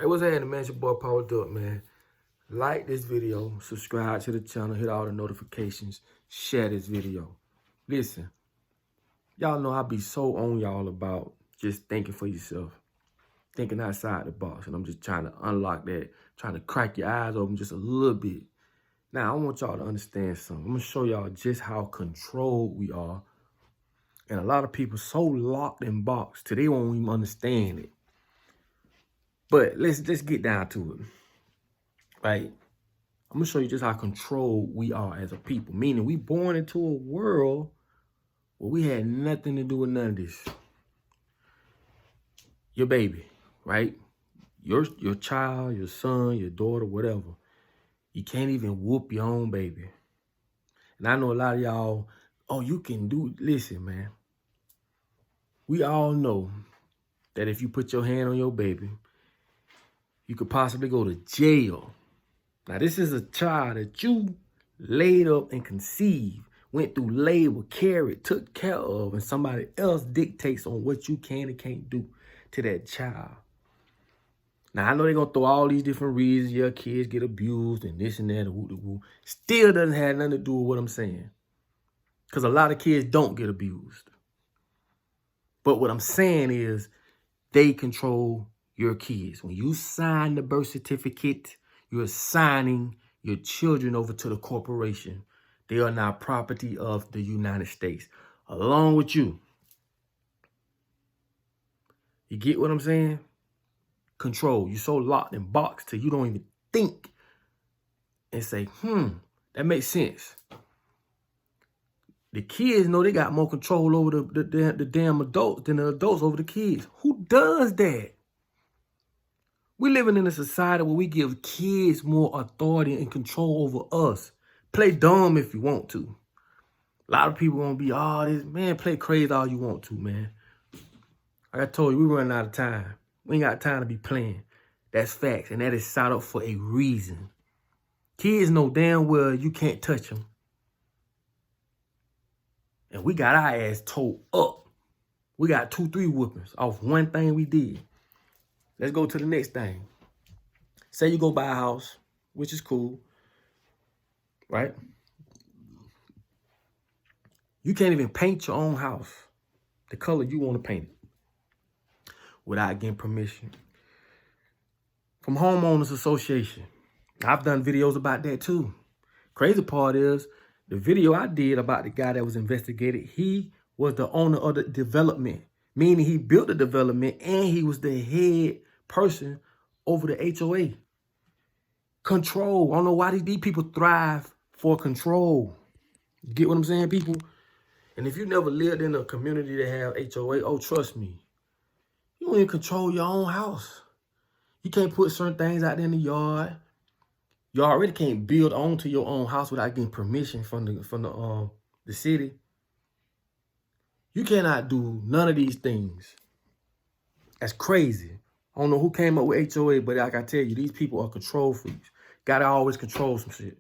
Hey, what's happening, man? It's your boy Powered Up, man. Like this video, subscribe to the channel, hit all the notifications, share this video. Listen, y'all know I be so on y'all about just thinking for yourself, thinking outside the box, and I'm just trying to unlock that, trying to crack your eyes open just a little bit. Now, I want y'all to understand something. I'm going to show y'all just how controlled we are, and a lot of people so locked in box till they won't even understand it. But let's get down to it, right? I'm going to show you just how controlled we are as a people, meaning we born into a world where we had nothing to do with none of this. Your baby, right? Your child, your son, your daughter, whatever. You can't even whoop your own baby. And I know a lot of y'all, oh, you can do, listen, man. We all know that if you put your hand on your baby, you could possibly go to jail. Now, this is a child that you laid up and conceived, went through labor, carried, took care of, and somebody else dictates on what you can and can't do to that child. Now, I know they're going to throw all these different reasons your kids get abused and this and that and woo-de-woo. Still doesn't have nothing to do with what I'm saying. Because a lot of kids don't get abused. But what I'm saying is they control your kids. When you sign the birth certificate, you're signing your children over to the corporation. They are now property of the United States, along with you. You get what I'm saying? Control. You're so locked in box till you don't even think and say, that makes sense. The kids know they got more control over the damn adults than the adults over the kids. Who does that? We're living in a society where we give kids more authority and control over us. Play dumb if you want to. A lot of people gonna be, oh, this man, play crazy all you want to, man. Like I told you, we running out of time. We ain't got time to be playing. That's facts, and that is set up for a reason. Kids know damn well you can't touch them. And we got our ass towed up. We got 2-3 whoopings off one thing we did. Let's go to the next thing. Say you go buy a house, which is cool, right? You can't even paint your own house the color you want to paint it without getting permission from Homeowners Association. I've done videos about that too. Crazy part is, the video I did about the guy that was investigated, he was the owner of the development, meaning he built the development and he was the head person over the HOA. Control. I don't know why these people thrive for control. Get what I'm saying, people? And if you never lived in a community that have HOA, oh, trust me, you don't even control your own house. You can't put certain things out there in the yard. You already can't build onto your own house without getting permission from the city. You cannot do none of these things. That's crazy. I don't know who came up with HOA, but like I tell you, these people are control freaks. Gotta always control some shit.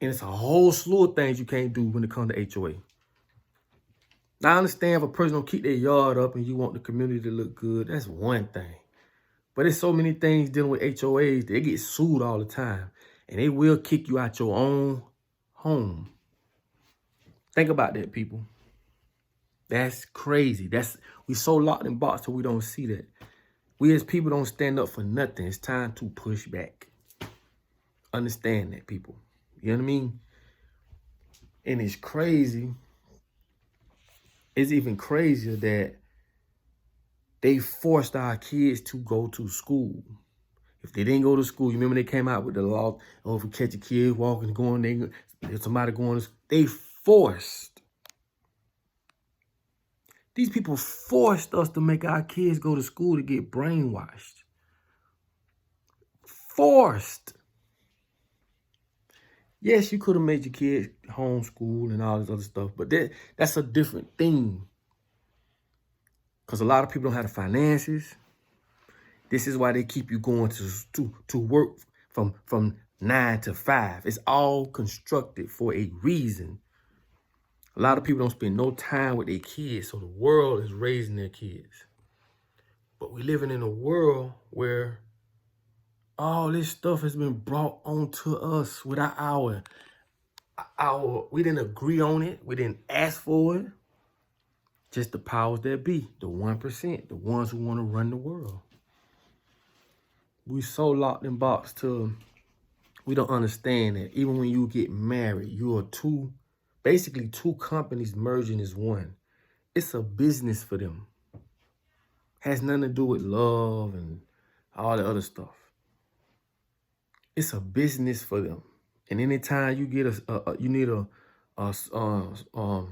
And it's a whole slew of things you can't do when it comes to HOA. Now, I understand if a person don't keep their yard up and you want the community to look good, that's one thing. But there's so many things dealing with HOAs, they get sued all the time. And they will kick you out your own home. Think about that, people. That's crazy. We so locked in box till we don't see that. We as people don't stand up for nothing. It's time to push back. Understand that, people. You know what I mean? And it's crazy. It's even crazier that they forced our kids to go to school. If they didn't go to school, you remember they came out with the law, oh, if we catch a kid walking, going, if somebody going to school, they forced. These people forced us to make our kids go to school to get brainwashed. Forced. Yes, you could have made your kids homeschool and all this other stuff, but that's a different thing. Because a lot of people don't have the finances. This is why they keep you going to work from 9 to 5. It's all constructed for a reason. A lot of people don't spend no time with their kids, so the world is raising their kids. But we living in a world where all this stuff has been brought onto us without we didn't agree on it. We didn't ask for it. Just the powers that be, the 1%, the ones who want to run the world. We so locked in box till we don't understand that even when you get married, you are basically two companies merging as one. It's a business for them. Has nothing to do with love and all the other stuff. It's a business for them. And anytime you get you need a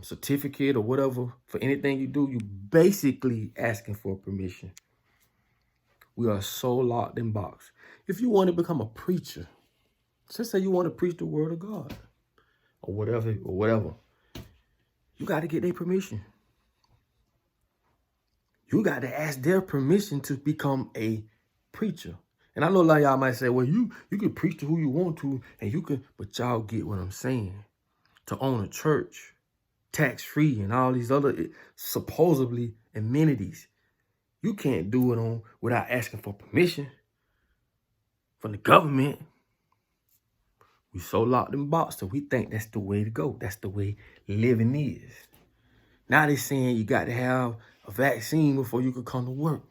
certificate or whatever for anything you do, you basically asking for permission. We are so locked in box. If you want to become a preacher, let's say you want to preach the word of God or whatever, you got to get their permission. You got to ask their permission to become a preacher. And I know a lot of y'all might say, well, you can preach to who you want to, and you can, but y'all get what I'm saying. To own a church, tax-free, and all these other supposedly amenities, you can't do it without asking for permission from the government. We so locked in box that we think that's the way to go. That's the way living is. Now they're saying you got to have a vaccine before you can come to work.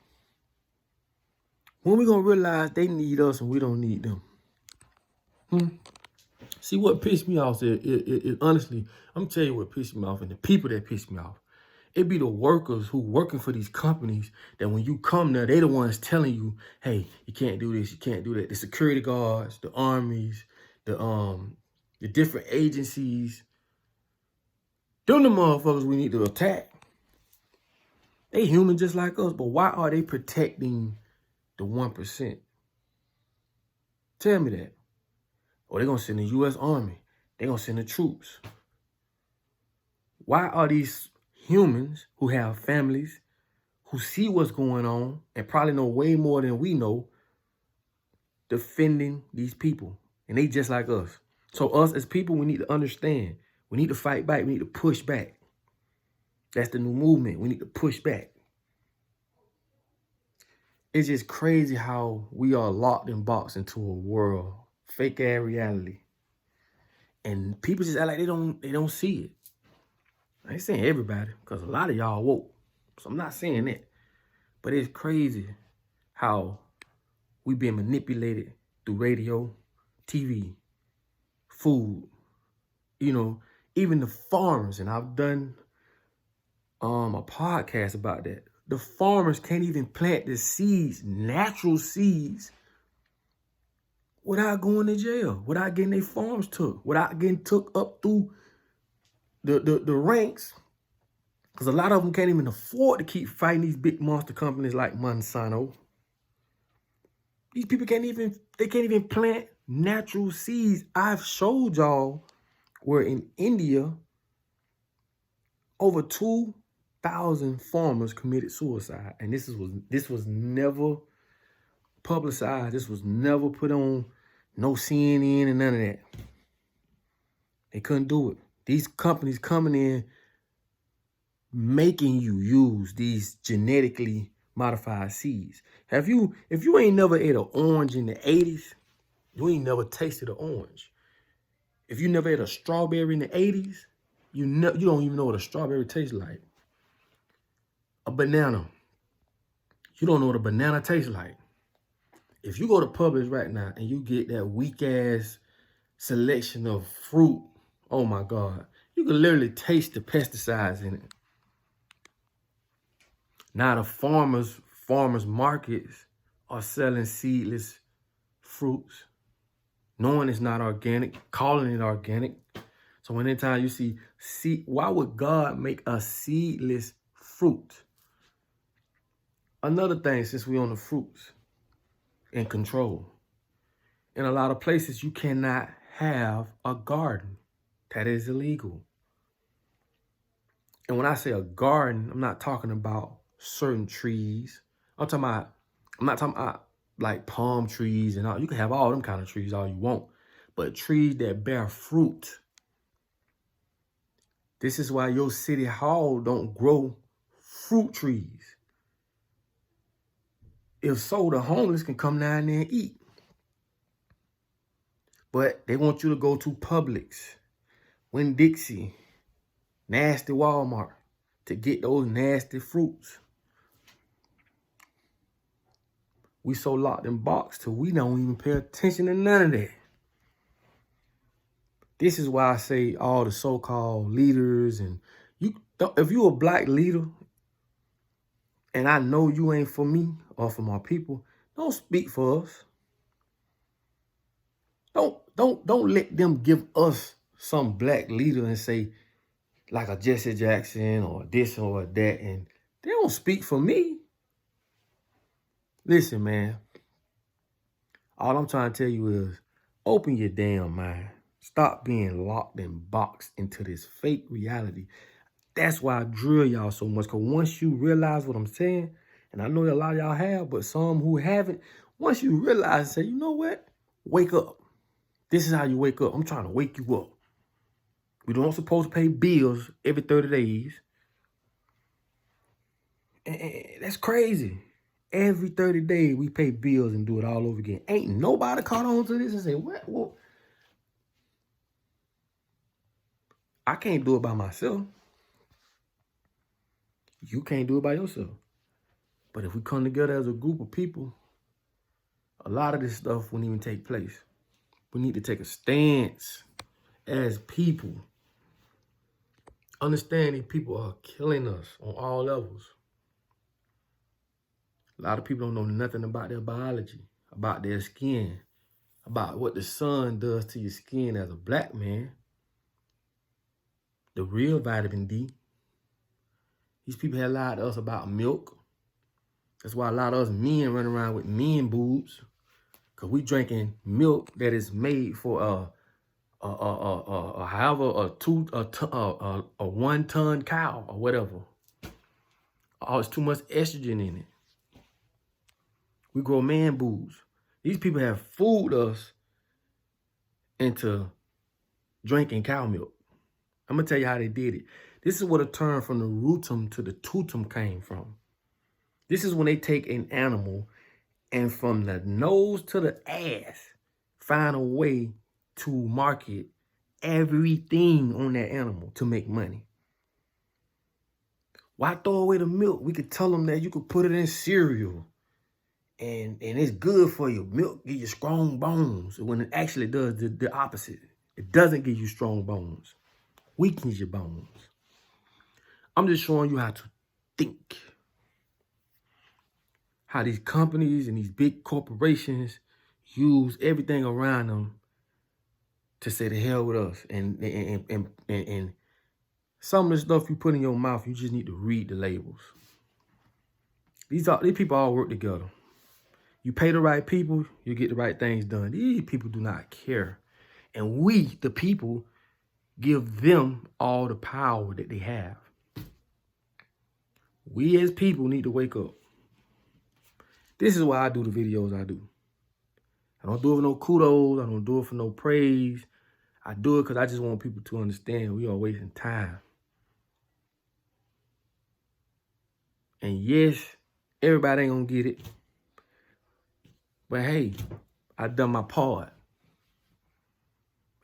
When we going to realize they need us and we don't need them? See, what pissed me off is honestly, I'm going to tell you what pissed me off, and the people that pissed me off. It be the workers who working for these companies that when you come there, they the ones telling you, hey, you can't do this, you can't do that. The security guards, the armies, the different agencies, them the motherfuckers we need to attack. They human just like us, but why are they protecting the 1%? Tell me that. Or they're going to send the U.S. Army. They're going to send the troops. Why are these humans who have families, who see what's going on, and probably know way more than we know, defending these people? And they just like us. So us as people, we need to understand. We need to fight back. We need to push back. That's the new movement. We need to push back. It's just crazy how we are locked and boxed into a world, fake ass reality. And people just act like they don't see it. I ain't saying everybody, because a lot of y'all woke. So I'm not saying that. But it's crazy how we've been manipulated through radio, TV, food, even the farmers. And I've done a podcast about that. The farmers can't even plant the seeds, natural seeds, without going to jail, without getting their farms took, without getting took up through the ranks. Because a lot of them can't even afford to keep fighting these big monster companies like Monsanto. These people can't even plant natural seeds. I've showed y'all where in India, over 2,000 farmers committed suicide. And this was never publicized. This was never put on no CNN and none of that. They couldn't do it. These companies coming in, making you use these genetically modified seeds. If you ain't never ate an orange in the 80s, you ain't never tasted an orange. If you never ate a strawberry in the 80s, you don't even know what a strawberry tastes like. A banana, you don't know what a banana tastes like. If you go to Publix right now and you get that weak ass selection of fruit, oh my God, you can literally taste the pesticides in it. Now the farmers markets are selling seedless fruits, knowing it's not organic, calling it organic. So anytime you see why would God make a seedless fruit? Another thing, since we on the fruits and control, in a lot of places you cannot have a garden. That is illegal. And when I say a garden, I'm not talking about certain trees. I'm not talking about like palm trees and all. You can have all them kind of trees all you want, but trees that bear fruit. This is why your city hall don't grow fruit trees. If so, the homeless can come down there and eat. But they want you to go to Publix, Winn-Dixie, nasty Walmart to get those nasty fruits. We so locked in box till we don't even pay attention to none of that. This is why I say all the so-called leaders, and if you a black leader and I know you ain't for me or for my people, don't speak for us. Don't let them give us some black leader and say, like a Jesse Jackson or this or that, and they don't speak for me. Listen, man, all I'm trying to tell you is open your damn mind. Stop being locked and boxed into this fake reality. That's why I drill y'all so much, because once you realize what I'm saying, and I know a lot of y'all have, but some who haven't, once you realize, say, you know what? Wake up. This is how you wake up. I'm trying to wake you up. We don't supposed to pay bills every 30 days. And that's crazy. Every 30 days, we pay bills and do it all over again. Ain't nobody caught on to this and say, what? Well, I can't do it by myself. You can't do it by yourself. But if we come together as a group of people, a lot of this stuff wouldn't even take place. We need to take a stance as people. Understanding people are killing us on all levels. A lot of people don't know nothing about their biology, about their skin, about what the sun does to your skin as a black man. The real vitamin D. These people have lied to us about milk. That's why a lot of us men run around with men boobs, because we drinking milk that is made for a 1-ton cow or whatever. Oh, it's too much estrogen in it. We grow man boobs. These people have fooled us into drinking cow milk. I'm gonna tell you how they did it. This is where the term from the rutum to the tutum came from. This is when they take an animal and from the nose to the ass, find a way to market everything on that animal to make money. Why throw away the milk? We could tell them that you could put it in cereal and it's good for you. Milk gives you strong bones, when it actually does the opposite. It doesn't give you strong bones. Weakens your bones. I'm just showing you how to think. How these companies and these big corporations use everything around them to say the hell with us. And some of the stuff you put in your mouth, you just need to read the labels. These people all work together. You pay the right people, you get the right things done. These people do not care. And we, the people, give them all the power that they have. We as people need to wake up. This is why I do the videos I do. I don't do it for no kudos. I don't do it for no praise. I do it because I just want people to understand we are wasting time. And yes, everybody ain't gonna get it. But hey, I done my part.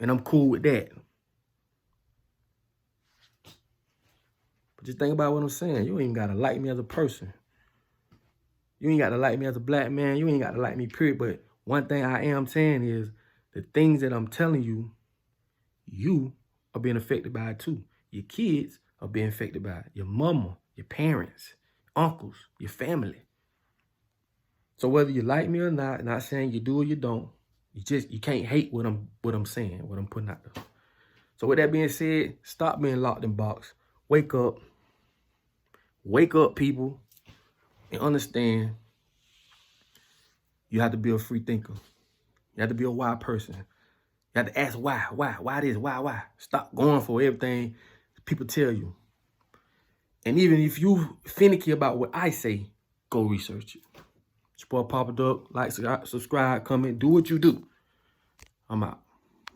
And I'm cool with that. But just think about what I'm saying. You ain't gotta like me as a person. You ain't gotta like me as a black man. You ain't gotta like me, period. But one thing I am saying is the things that I'm telling you, you are being affected by it too. Your kids are being affected by it. Your mama, your parents, uncles, your family. So whether you like me or not saying you do or you don't, you can't hate what I'm saying, what I'm putting out there. So with that being said, stop being locked in box. Wake up. Wake up, people, and understand you have to be a free thinker. You have to be a why person. You have to ask why this, why? Stop going for everything people tell you. And even if you finicky about what I say, go research it. Support Papa Duck, like, subscribe, comment, do what you do. I'm out.